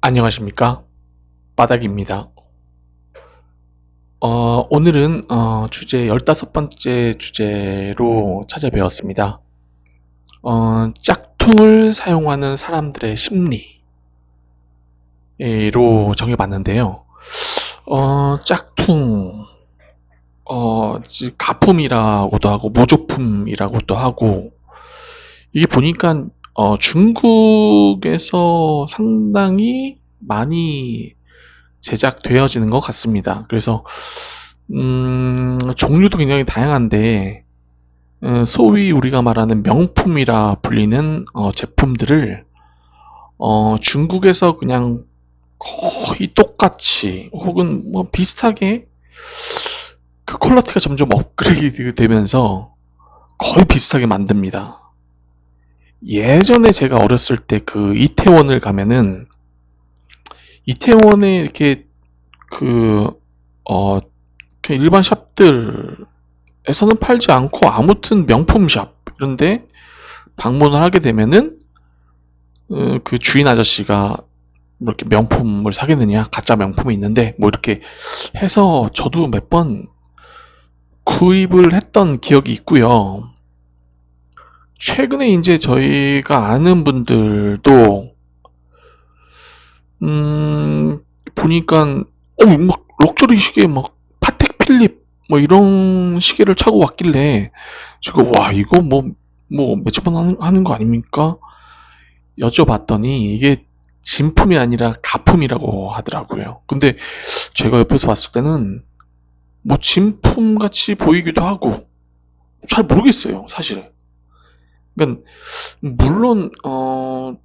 안녕하십니까? 바닥입니다. 오늘은 주제 15번째 주제로 찾아뵈었습니다. 짝퉁을 사용하는 사람들의 심리로 정해봤는데요. 짝퉁, 가품이라고도 하고 모조품이라고도 하고, 이게 보니까 중국에서 상당히 많이 제작되어지는 것 같습니다. 그래서 종류도 굉장히 다양한데, 소위 우리가 말하는 명품이라 불리는 제품들을 중국에서 그냥 거의 똑같이 혹은 뭐 비슷하게 그 퀄리티가 점점 업그레이드 되면서 거의 비슷하게 만듭니다. 예전에 제가 어렸을 때 그 이태원을 가면은, 이태원에 이렇게 그 어, 그냥 일반 샵들에서는 팔지 않고 아무튼 명품 샵 이런데 방문을 하게 되면은 그 주인 아저씨가 뭐 이렇게 명품을 사겠느냐, 가짜 명품이 있는데 뭐 이렇게 해서 저도 몇 번 구입을 했던 기억이 있고요. 최근에 이제 저희가 아는 분들도 보니까 막 럭셔리 시계 막 파텍 필립 뭐 이런 시계를 차고 왔길래 제가 와 이거 뭐 몇십 번 하는 거 아닙니까? 여쭤봤더니 이게 진품이 아니라 가품이라고 하더라고요. 근데 제가 옆에서 봤을 때는 뭐 진품 같이 보이기도 하고 잘 모르겠어요, 사실. 그러니까 물론 뭐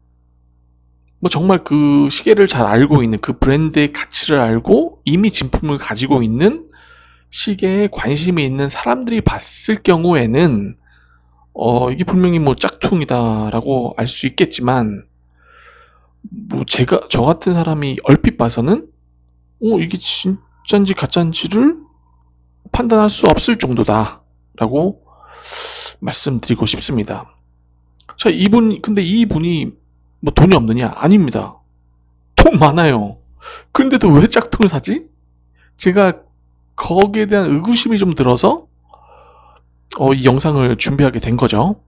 정말 그 시계를 잘 알고 있는, 그 브랜드의 가치를 알고 이미 진품을 가지고 있는 시계에 관심이 있는 사람들이 봤을 경우에는 이게 분명히 뭐 짝퉁이다라고 알 수 있겠지만, 뭐 저 같은 사람이 얼핏 봐서는 이게 진짠지 가짠지를 판단할 수 없을 정도다라고 말씀드리고 싶습니다. 자, 근데 이분이 뭐 돈이 없느냐? 아닙니다. 돈 많아요. 근데도 왜 짝퉁을 사지? 제가 거기에 대한 의구심이 좀 들어서 이 영상을 준비하게 된 거죠.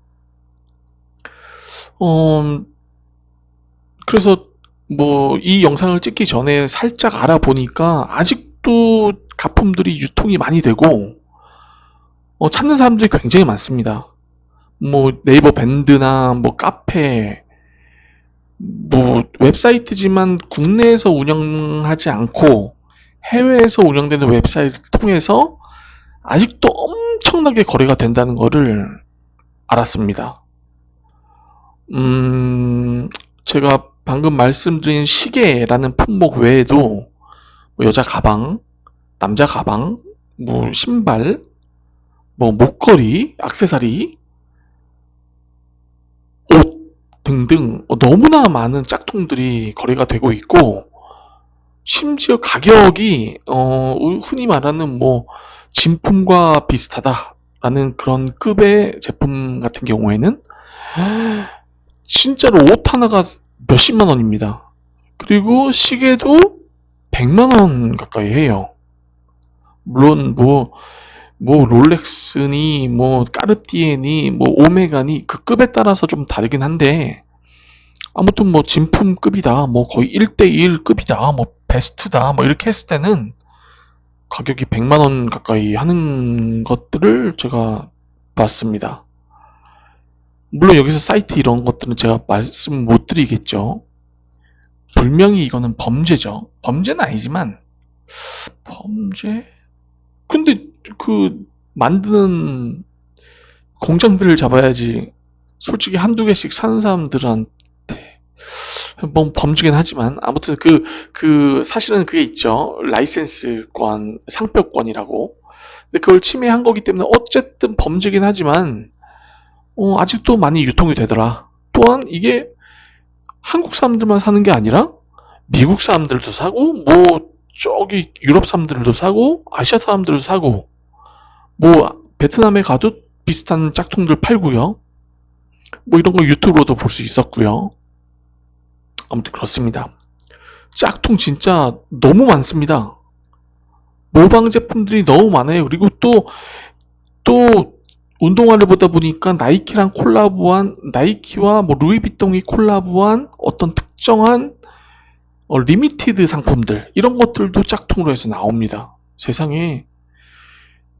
어, 그래서 뭐 이 영상을 찍기 전에 살짝 알아보니까 아직도 가품들이 유통이 많이 되고 찾는 사람들이 굉장히 많습니다. 뭐 네이버 밴드나 뭐 카페, 뭐 웹사이트지만 국내에서 운영하지 않고 해외에서 운영되는 웹사이트를 통해서 아직도 엄청나게 거래가 된다는 것을 알았습니다. 제가 방금 말씀드린 시계라는 품목 외에도 뭐 여자 가방, 남자 가방, 뭐 신발, 뭐 목걸이, 액세서리, 옷 등등 너무나 많은 짝퉁들이 거래가 되고 있고, 심지어 가격이 흔히 말하는 뭐 진품과 비슷하다라는 그런 급의 제품 같은 경우에는 진짜로 옷 하나가 몇십만 원입니다. 그리고 시계도 100만 원 가까이 해요. 물론 뭐 롤렉스니 뭐 까르띠에니 뭐 오메가니 그 급에 따라서 좀 다르긴 한데, 아무튼 뭐 진품급이다, 뭐 거의 1대1 급이다, 뭐 베스트다, 뭐 이렇게 했을 때는 가격이 100만 원 가까이 하는 것들을 제가 봤습니다. 물론 여기서 사이트 이런 것들은 제가 말씀 못 드리겠죠. 분명히 이거는 범죄죠. 범죄는 아니지만 범죄? 근데 그 만드는 공장들을 잡아야지. 솔직히 한두 개씩 사는 사람들한테 뭐 범죄긴 하지만, 아무튼 사실은 그게 있죠. 라이센스권, 상표권이라고. 근데 그걸 침해한 거기 때문에 어쨌든 범죄긴 하지만 아직도 많이 유통이 되더라. 또한 이게 한국 사람들만 사는 게 아니라 미국 사람들도 사고, 뭐 저기 유럽 사람들도 사고, 아시아 사람들도 사고, 뭐 베트남에 가도 비슷한 짝퉁들 팔고요. 뭐 이런 거 유튜브로도 볼 수 있었고요. 아무튼 그렇습니다. 짝퉁 진짜 너무 많습니다. 모방 제품들이 너무 많아요. 그리고 또 운동화를 보다 보니까 나이키와 뭐 루이비통이 콜라보한 어떤 특정한 리미티드 상품들, 이런 것들도 짝퉁으로 해서 나옵니다. 세상에,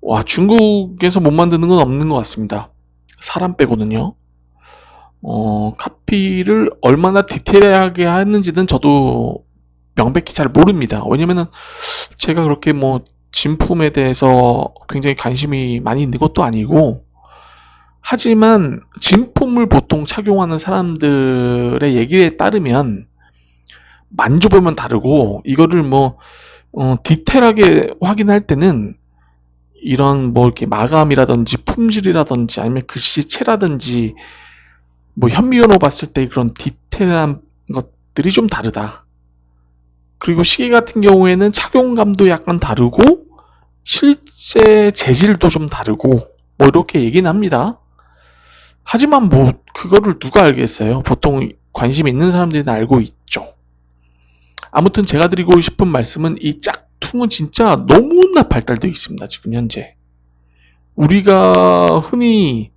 와, 중국에서 못 만드는 건 없는 것 같습니다. 사람 빼고는요. 카피를 얼마나 디테일하게 하는지는 저도 명백히 잘 모릅니다. 왜냐면은 제가 그렇게 뭐 진품에 대해서 굉장히 관심이 많이 있는 것도 아니고, 하지만 진품을 보통 착용하는 사람들의 얘기에 따르면 만져보면 다르고, 이거를 뭐 디테일하게 확인할 때는 이런 뭐 이렇게 마감이라든지 품질이라든지 아니면 글씨체라든지 뭐 현미경으로 봤을 때 그런 디테일한 것들이 좀 다르다. 그리고 시계 같은 경우에는 착용감도 약간 다르고 실제 재질도 좀 다르고 뭐 이렇게 얘기는 합니다. 하지만 뭐 그거를 누가 알겠어요. 보통 관심 있는 사람들은 알고 있죠. 아무튼 제가 드리고 싶은 말씀은 이 짝퉁은 진짜 너무나 발달되어 있습니다. 지금 현재. 우리가 흔히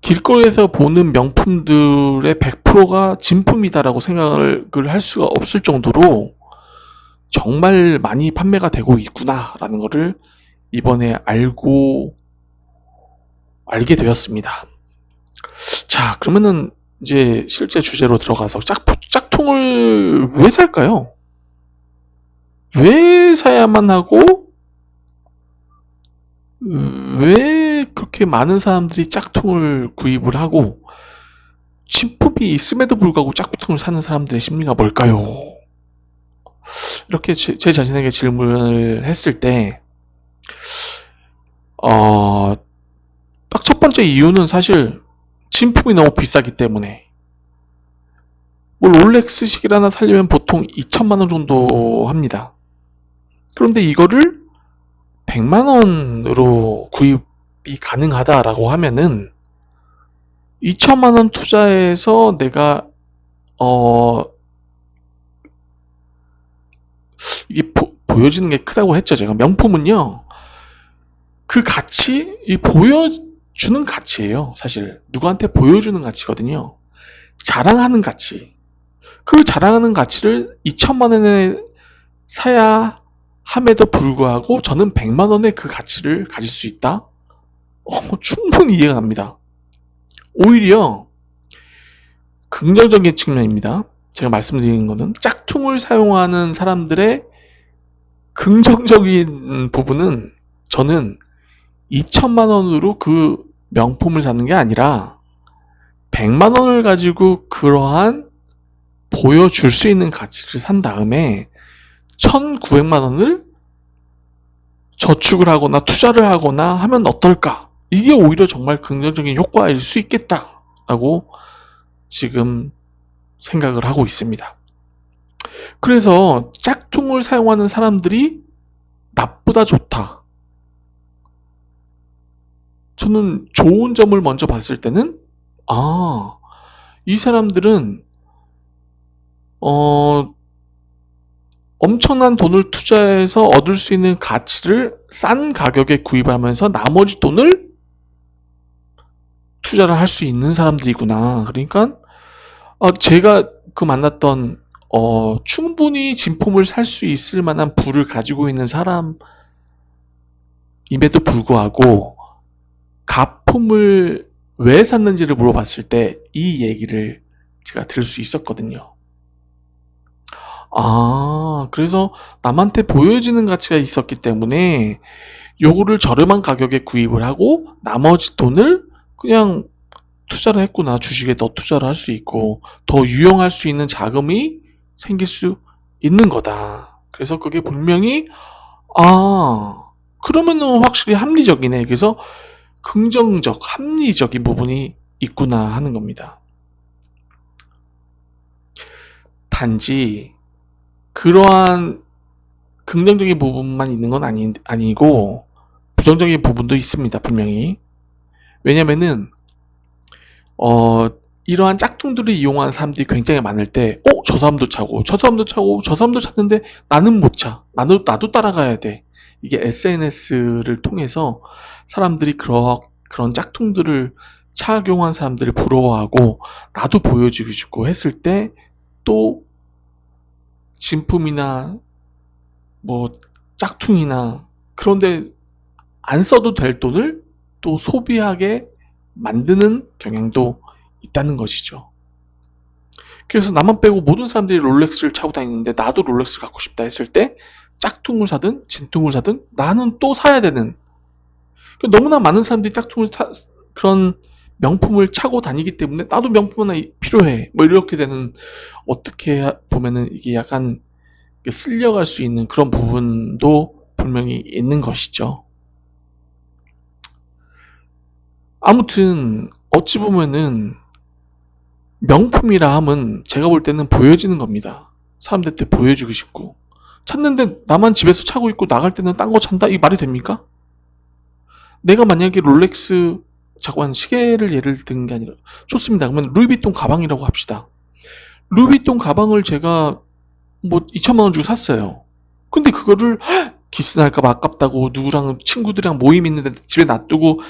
길거리에서 보는 명품들의 100%가 진품이다라고 생각을 할 수가 없을 정도로 정말 많이 판매가 되고 있구나라는 것을 이번에 알게 되었습니다. 자, 그러면은 이제 실제 주제로 들어가서 짝퉁을 왜 살까요? 왜 사야만 하고 왜 그렇게 많은 사람들이 짝퉁을 구입을 하고 진품이 있음에도 불구하고 짝퉁을 사는 사람들의 심리가 뭘까요? 이렇게 제 자신에게 질문을 했을 때, 딱 첫 번째 이유는 사실 진품이 너무 비싸기 때문에. 뭐 롤렉스 시계를 하나 사려면 보통 2천만 원 정도 합니다. 그런데 이거를 100만 원으로 구입이 가능하다라고 하면은 2천만 원 투자해서 내가 이게 보여지는 게 크다고 했죠. 제가 명품은요. 그 가치, 이 보여주는 가치예요. 사실 누구한테 보여주는 가치거든요. 자랑하는 가치. 그 자랑하는 가치를 2천만 원에 사야 함에도 불구하고 저는 100만 원의 그 가치를 가질 수 있다? 충분히 이해가 갑니다. 오히려 긍정적인 측면입니다. 제가 말씀드리는 것은 짝퉁을 사용하는 사람들의 긍정적인 부분은 저는 2천만 원으로 그 명품을 사는 게 아니라 100만 원을 가지고 그러한 보여줄 수 있는 가치를 산 다음에 1,900만 원을 저축을 하거나 투자를 하거나 하면 어떨까? 이게 오히려 정말 긍정적인 효과일 수 있겠다라고 지금 생각을 하고 있습니다. 그래서 짝퉁을 사용하는 사람들이 나쁘다 좋다. 저는 좋은 점을 먼저 봤을 때는 이 사람들은 엄청난 돈을 투자해서 얻을 수 있는 가치를 싼 가격에 구입하면서 나머지 돈을 투자를 할 수 있는 사람들이구나. 그러니까 제가 그 만났던 충분히 진품을 살 수 있을 만한 부를 가지고 있는 사람임에도 불구하고 가품을 왜 샀는지를 물어봤을 때 이 얘기를 제가 들을 수 있었거든요. 그래서 남한테 보여지는 가치가 있었기 때문에 요거를 저렴한 가격에 구입을 하고 나머지 돈을 그냥 투자를 했구나. 주식에 더 투자를 할 수 있고 더 유용할 수 있는 자금이 생길 수 있는 거다. 그래서 그게 분명히 그러면은 확실히 합리적이네. 그래서 긍정적, 합리적인 부분이 있구나 하는 겁니다. 단지 그러한 긍정적인 부분만 있는 건 아니고 부정적인 부분도 있습니다. 분명히. 왜냐면은 이러한 짝퉁들을 이용한 사람들이 굉장히 많을 때, 저 사람도 차고, 저 사람도 차고, 저 사람도 찼는데 나는 못 차. 나도 따라가야 돼. 이게 SNS를 통해서 사람들이 그런 짝퉁들을 착용한 사람들을 부러워하고, 나도 보여주고 싶고 했을 때, 또 진품이나 뭐 짝퉁이나 그런데 안 써도 될 돈을 또 소비하게 만드는 경향도 있다는 것이죠. 그래서 나만 빼고 모든 사람들이 롤렉스를 차고 다니는데 나도 롤렉스 갖고 싶다 했을 때 짝퉁을 사든 진퉁을 사든 나는 또 사야 되는, 너무나 많은 사람들이 그런 명품을 차고 다니기 때문에 나도 명품 하나 필요해 뭐 이렇게 되는, 어떻게 보면은 이게 약간 쓸려갈 수 있는 그런 부분도 분명히 있는 것이죠. 아무튼 어찌 보면은 명품이라 함은 제가 볼 때는 보여지는 겁니다. 사람들한테 보여주고 싶고, 찾는데 나만 집에서 차고 있고 나갈 때는 딴 거 찬다? 이 말이 됩니까? 내가 만약에 롤렉스 자꾸만 시계를 예를 든 게 아니라, 좋습니다. 그러면 루이비통 가방이라고 합시다. 루이비통 가방을 제가 뭐 2천만 원 주고 샀어요. 근데 그거를 기스 날까봐 아깝다고 누구랑 친구들이랑 모임 있는데 집에 놔두고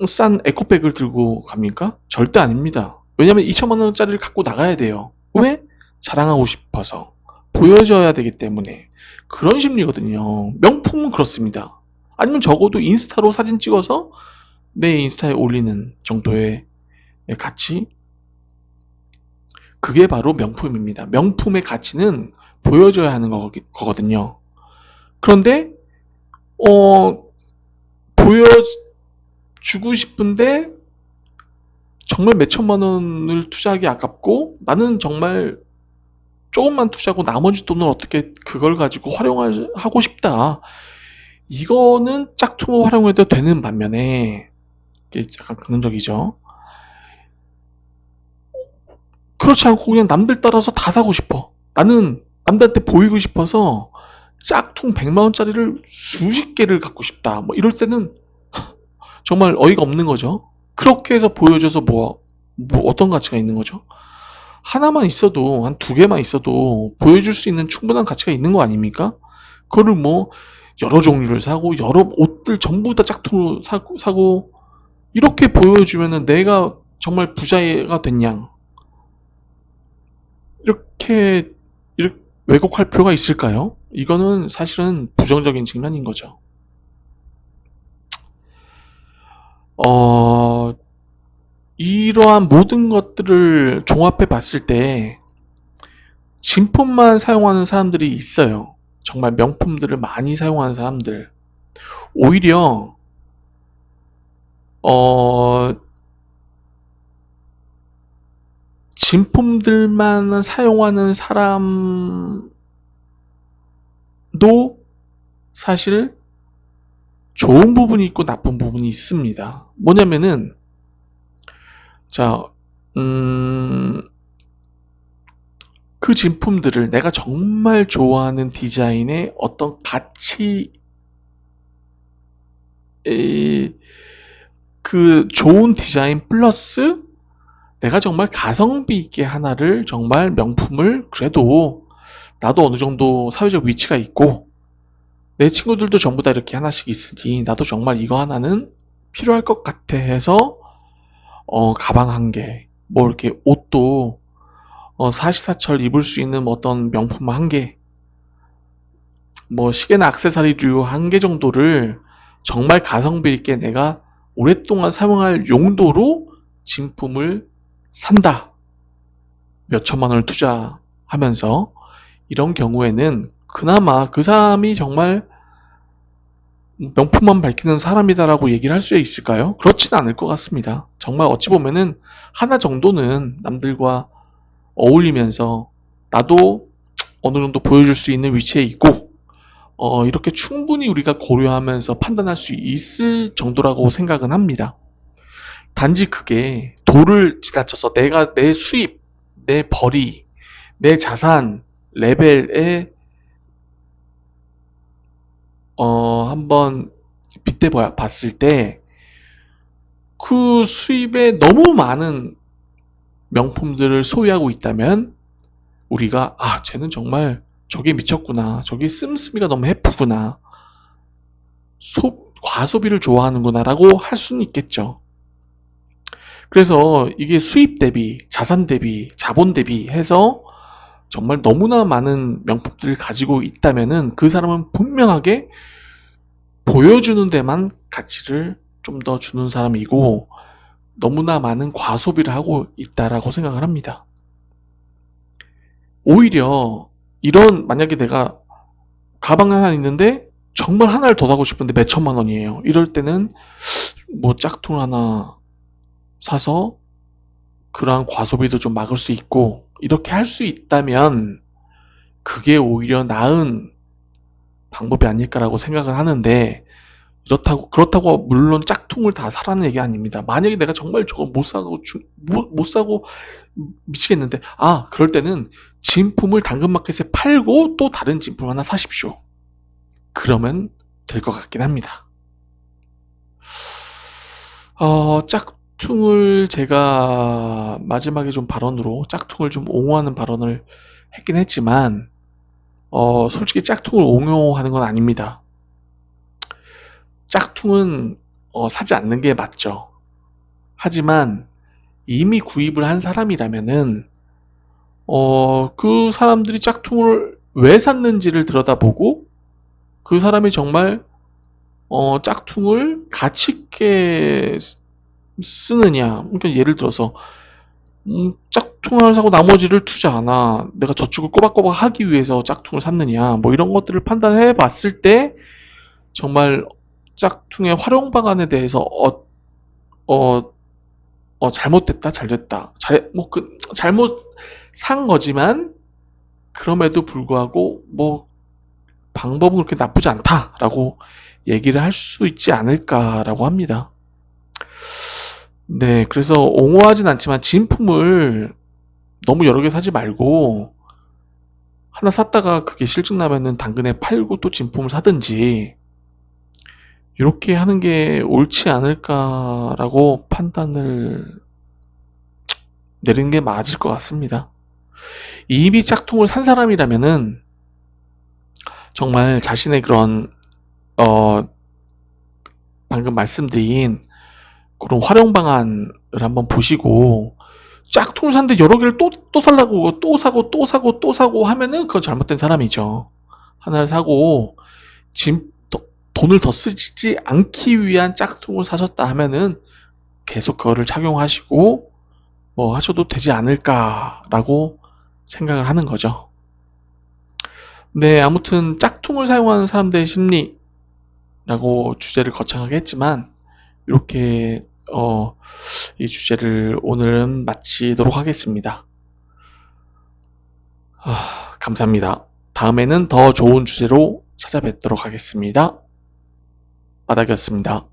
싼 에코백을 들고 갑니까? 절대 아닙니다. 왜냐면 2천만 원짜리를 갖고 나가야 돼요. 왜? 자랑하고 싶어서. 보여줘야 되기 때문에. 그런 심리거든요. 명품은 그렇습니다. 아니면 적어도 인스타로 사진 찍어서 내 인스타에 올리는 정도의 가치? 그게 바로 명품입니다. 명품의 가치는 보여줘야 하는 거거든요. 그런데 보여주고 싶은데 정말 몇천만 원을 투자하기 아깝고, 나는 정말 조금만 투자하고 나머지 돈을 어떻게 그걸 가지고 활용하고 싶다. 이거는 짝퉁을 활용해도 되는 반면에, 이게 약간 긍정적이죠. 그렇지 않고 그냥 남들 따라서 다 사고 싶어. 나는 남들한테 보이고 싶어서 짝퉁 100만 원짜리를 수십 개를 갖고 싶다. 뭐 이럴 때는 정말 어이가 없는 거죠. 그렇게 해서 보여줘서 뭐 어떤 가치가 있는 거죠? 하나만 있어도, 한 두 개만 있어도 보여줄 수 있는 충분한 가치가 있는 거 아닙니까? 그거를 뭐 여러 종류를 사고 여러 옷들 전부 다 짝퉁으로 사고 이렇게 보여주면은 내가 정말 부자가 됐냐, 이렇게 왜곡할 필요가 있을까요? 이거는 사실은 부정적인 측면인 거죠. 어, 이러한 모든 것들을 종합해 봤을 때 진품만 사용하는 사람들이 있어요. 정말 명품들을 많이 사용하는 사람들. 오히려 어, 진품들만 사용하는 사람도 사실 좋은 부분이 있고 나쁜 부분이 있습니다. 뭐냐면은, 자, 그 진품들을 내가 정말 좋아하는 디자인의 어떤 가치, 그 좋은 디자인 플러스 내가 정말 가성비 있게 하나를, 정말 명품을, 그래도 나도 어느 정도 사회적 위치가 있고 내 친구들도 전부 다 이렇게 하나씩 있으니 나도 정말 이거 하나는 필요할 것 같아 해서 가방 한 개, 뭐 이렇게 옷도 사시사철 입을 수 있는 어떤 명품 한 개, 뭐 시계나 액세서리류 한 개 정도를 정말 가성비 있게 내가 오랫동안 사용할 용도로 진품을 산다. 몇 천만 원을 투자하면서, 이런 경우에는 그나마 그 사람이 정말 명품만 밝히는 사람이다라고 얘기를 할 수 있을까요? 그렇지는 않을 것 같습니다. 정말 어찌 보면은 하나 정도는 남들과 어울리면서 나도 어느 정도 보여줄 수 있는 위치에 있고, 이렇게 충분히 우리가 고려하면서 판단할 수 있을 정도라고 생각은 합니다. 단지 그게 도를 지나쳐서 내가 내 수입, 내 벌이, 내 자산 레벨에 한번 빗대 봤을 때 그 수입에 너무 많은 명품들을 소유하고 있다면 우리가 쟤는 정말 저게 미쳤구나. 저게 씀씀이가 너무 해프구나. 과소비를 좋아하는구나 라고 할 수는 있겠죠. 그래서 이게 수입 대비, 자산 대비, 자본 대비 해서 정말 너무나 많은 명품들을 가지고 있다면은 그 사람은 분명하게 보여주는 데만 가치를 좀 더 주는 사람이고 너무나 많은 과소비를 하고 있다라고 생각을 합니다. 오히려 만약에 내가 가방 하나 있는데 정말 하나를 더 사고 싶은데 몇 천만 원이에요. 이럴 때는 뭐 짝퉁 하나 사서 그러한 과소비도 좀 막을 수 있고 이렇게 할 수 있다면 그게 오히려 나은 방법이 아닐까라고 생각을 하는데 그렇다고 물론 짝퉁을 다 사라는 얘기 아닙니다. 만약에 내가 정말 저거 못 사고 미치겠는데 그럴 때는 진품을 당근마켓에 팔고 또 다른 진품 하나 사십시오. 그러면 될 것 같긴 합니다. 짝퉁을 제가 마지막에 좀 발언으로 짝퉁을 좀 옹호하는 발언을 했긴 했지만 솔직히 짝퉁을 옹호하는 건 아닙니다. 짝퉁은 사지 않는 게 맞죠. 하지만 이미 구입을 한 사람이라면은 그 사람들이 짝퉁을 왜 샀는지를 들여다보고 그 사람이 정말 짝퉁을 가치 있게 쓰느냐. 그러니까 예를 들어서 짝퉁을 사고 나머지를 투자하나 내가 저축을 꼬박꼬박 하기 위해서 짝퉁을 샀느냐 뭐 이런 것들을 판단해 봤을 때 정말 짝퉁의 활용 방안에 대해서 잘못됐다, 잘됐다. 잘못 산 거지만, 그럼에도 불구하고, 방법은 그렇게 나쁘지 않다라고 얘기를 할 수 있지 않을까라고 합니다. 네, 그래서 옹호하진 않지만, 진품을 너무 여러 개 사지 말고, 하나 샀다가 그게 실증나면은 당근에 팔고 또 진품을 사든지, 이렇게 하는 게 옳지 않을까라고 판단을 내리는 게 맞을 것 같습니다. 이미 짝퉁을 산 사람이라면은 정말 자신의 그런 방금 말씀드린 그런 활용 방안을 한번 보시고 짝퉁을 샀는데 여러 개를 또 살라고 또 사고 또 사고 또 사고 하면은 그건 잘못된 사람이죠. 하나를 사고 돈을 더 쓰지 않기 위한 짝퉁을 사셨다 하면은 계속 그거를 착용하시고 하셔도 되지 않을까라고 생각을 하는 거죠. 네, 아무튼 짝퉁을 사용하는 사람들의 심리라고 주제를 거창하게 했지만 이렇게 이 주제를 오늘은 마치도록 하겠습니다. 감사합니다. 다음에는 더 좋은 주제로 찾아뵙도록 하겠습니다. 바닥이었습니다.